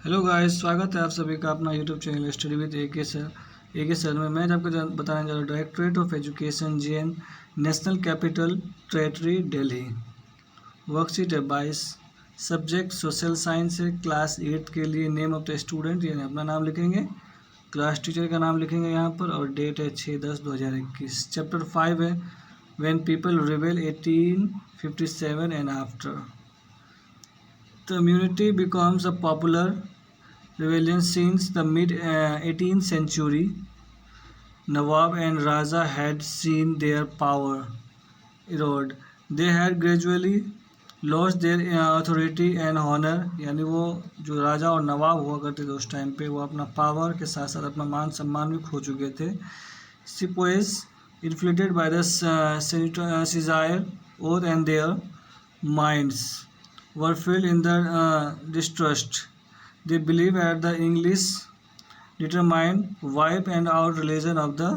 Hello guys, स्वागत है आप सभी का अपना यूट्यूब चैनल स्टडी विद ए के सर में। मैं आपको बताने जा रहा हूँ directorate of education JN national capital territory Delhi. Worksheet है 22। सब्जेक्ट सोशल साइंस है, क्लास 8 के लिए। नेम ऑफ द स्टूडेंट यानी अपना नाम लिखेंगे, क्लास टीचर का नाम लिखेंगे यहाँ पर, और डेट है 6/10/2021। चैप्टर 5 है when people rebel 1857 and after. The immunity becomes a popular rebellion since the mid-18th century. Nawab and Raja had seen their power erode. They had gradually lost their authority and honor. यानी वो जो राजा और नवाब हुआ करते थे उस time पे, वो अपना पावर के साथ साथ अपना मान सम्मान भी खो चुके थे। Sepoys, inflated by the seizure oath and their minds were filled in the distrust. They believed that the English determined wipe and out religion of the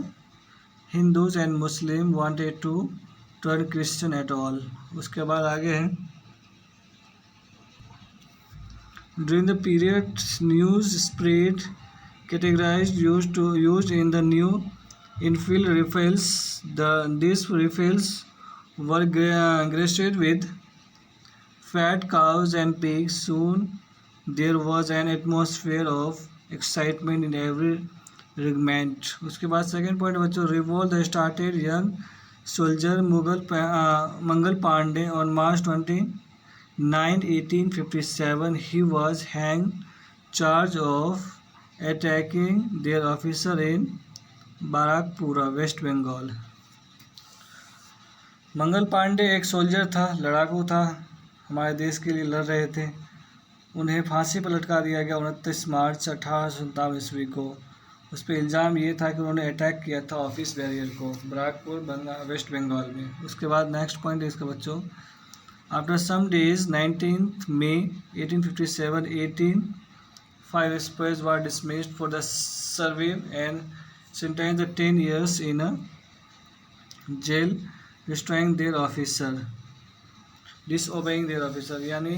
Hindus and Muslim wanted to turn Christian at all. उसके बाद आगे है during the period news spread categorized used in the new infield rifles. These rifles were graced with fat cows and pigs. Soon there was an atmosphere of excitement in every regiment. उसके बाद second point बच्चों, revolt started young soldier Mangal Pandey on March 29, 1857. He was hanged charge of attacking their officer in Barrackpore, West Bengal. Mangal Pandey एक soldier था, लड़ाकू था, हमारे देश के लिए लड़ रहे थे। उन्हें फांसी पर लटका दिया गया 29 मार्च 1857 ईस्वी को। उस पर इल्ज़ाम ये था कि उन्होंने अटैक किया था ऑफिस बैरियर को बराकपुर, वेस्ट बंगाल में। उसके बाद नेक्स्ट पॉइंट है इसका बच्चों, after some days 19 May 1857 5 sepoys were dismissed for the service and sentenced 10 years in a jail destroying their officer disobeying their officer। यानी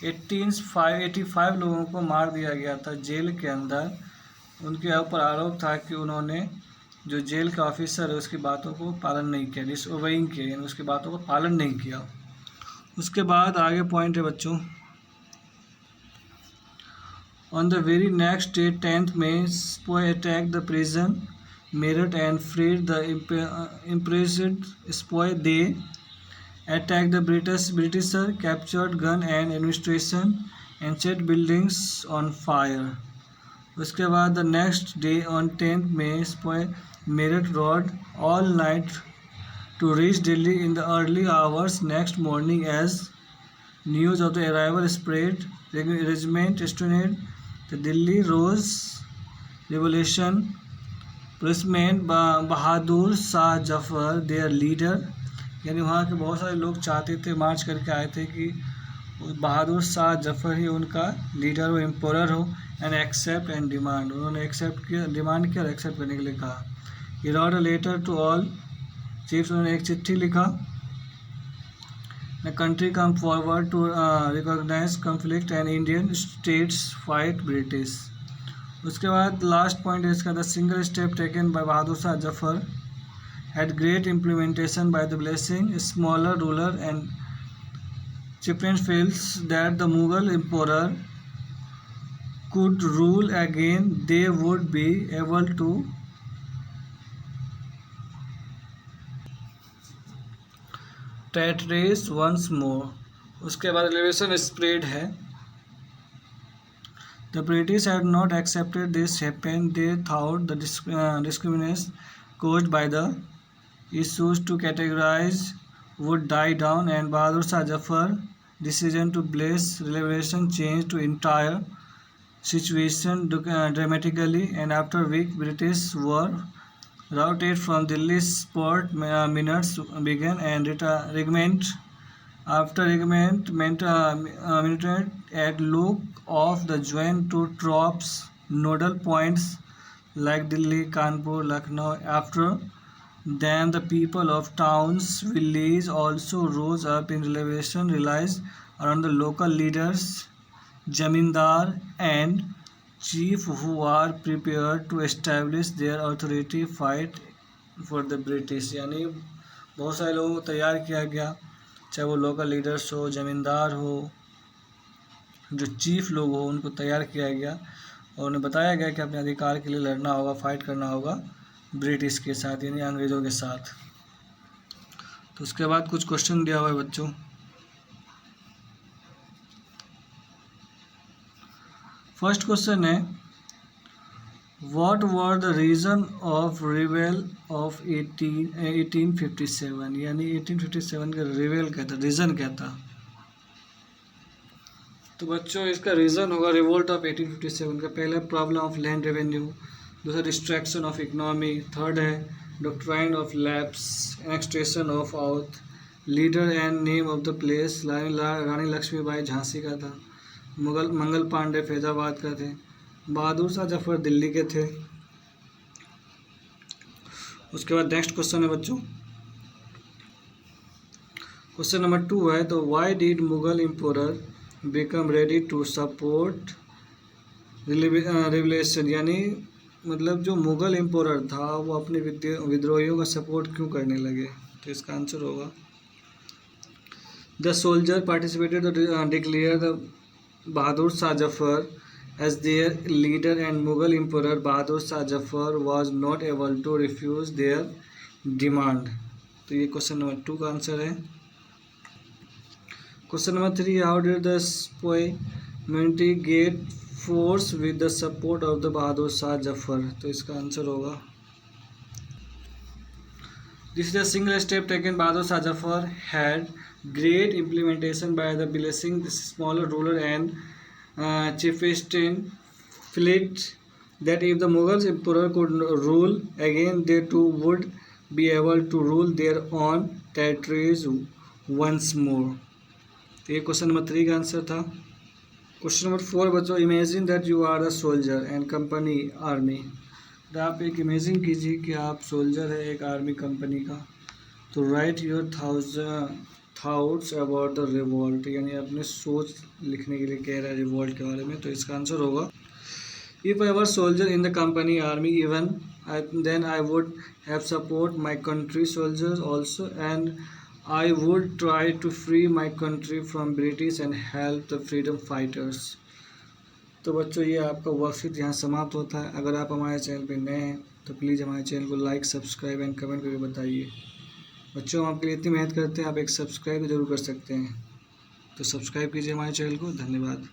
85 लोगों को मार दिया गया था जेल के अंदर। उनके ऊपर आरोप था कि उन्होंने जो जेल का ऑफिसर है उसकी बातों को पालन नहीं किया, डिसओबेइंग किया, यानी उसकी बातों को पालन नहीं किया। उसके बाद आगे पॉइंट है बच्चों, on the very next day 10th May, Spoy attacked the prison Meerut and freed the imprisoned Spoy. They attacked the Britisher, captured gun and administration and set buildings on fire. उसके बाद the next day on 10th May, Spoy Meerut rode all night to reach Delhi in the early hours next morning. As news of the arrival spread, regiment stationed the Delhi Rose Revolution policeman Bahadur Shah Zafar their leader। यानी वहाँ के बहुत सारे लोग चाहते थे, मार्च करके आए थे कि बहादुर शाह जफर ही उनका लीडर हो, एम्पोरर हो। एंड एक्सेप्ट एंड डिमांड, उन्होंने एक्सेप्ट किया, डिमांड किया और एक्सेप्ट करने के लिए कहा। He wrote a letter to all chiefs, उन्होंने एक चिट्ठी लिखा। The country come forward to recognize conflict and Indian states fight British। उसके बाद लास्ट पॉइंट है इसका, the single step taken by Bahadur Shah Zafar had great implementation by the blessing smaller ruler and chieftains feels that the Mughal emperor could rule again, they would be able to terrorize once more। उसके बाद revolution spread है। The British had not accepted this happen. They thought the discrimination caused by the issues to categorize would die down, and Bahadur Shah Jafar's decision to bless revolution changed to entire situation dramatically. And after a week, British were routed from Delhi. Sport minutes began and regiment after regiment at look of the joint to troops nodal points like Delhi, Kanpur, Lucknow. After then the people of towns, villages also rose up in realized around the local leaders. Zamindar and chief who are prepare to establish their authority fight for the British. यानी बहुत सारे लोगों को तैयार किया गया, चाहे वो लोकल लीडर्स हो, ज़मींदार हो, जो चीफ लोग हो, उनको तैयार किया गया और उन्हें बताया गया कि अपने अधिकार के लिए लड़ना होगा, फाइट करना होगा ब्रिटिश के साथ, यानी अंग्रेज़ों के साथ। तो उसके बाद कुछ क्वेश्चन दिया हुआ है बच्चों। फर्स्ट क्वेश्चन है, what were the reason of रिवेल of 1857। यानी 1857 का रिवेल क्या था, रीज़न क्या था। तो बच्चों इसका रीज़न होगा रिवोल्ट ऑफ 1857 का। पहला प्रॉब्लम ऑफ लैंड रेवेन्यू, दूसरा डिस्ट्रैक्शन ऑफ इकोनॉमी, थर्ड है doctrine of lapse, annexation of Oudh, leader and name of the place, Rani Lakshmibai Jhansi का था, मंगल पांडे फैजाबाद का थे, बहादुर शाह जफर दिल्ली के थे। उसके बाद नेक्स्ट क्वेश्चन है बच्चों, क्वेश्चन नंबर 2 है, तो why did Mughal emperor become ready to support revolution. यानी मतलब जो मुगल एम्पोरर था वो अपने विद्रोहियों का सपोर्ट क्यों करने लगे। तो इसका आंसर होगा, the soldier participated declare the Bahadur Shah Zafar as their leader and Mughal Emperor Bahadur Shah Jafar was not able to refuse their demand। तो ये क्वेश्चन नंबर 2 का आंसर है। Question number 3, how did the sepoy mutiny get force with the support of the Bahadur Shah Zafar. तो इसका answer होगा, this is a single step taken Bahadur Shah Zafar had great implementation by the blessing smaller ruler and chieftain felt that if the Mughal emperor could rule again, they too would be able to rule their own territories once more। तो ये question number 3 का answer था। Question number 4 बच्चों, imagine that you are the soldier and company army. तो आप एक imagine कीजिए कि आप सोल्जर है एक आर्मी कंपनी का। तो right your thoughts about the revolt, यानी अपने सोच लिखने के लिए कह रहा है रिवॉल्ट के बारे में। तो इसका आंसर होगा, if I were soldier in the company army even then I would have support my country soldiers also and I would try to free my country from British and help the freedom fighters. तो बच्चों ये आपका worksheet यहाँ समाप्त होता है। अगर आप हमारे चैनल पर नए हैं तो प्लीज़ हमारे चैनल को लाइक, सब्सक्राइब एंड कमेंट करके बताइए। बच्चों हम आपके लिए इतनी मेहनत करते हैं, आप एक सब्सक्राइब जरूर कर सकते हैं। तो सब्सक्राइब कीजिए हमारे चैनल को। धन्यवाद।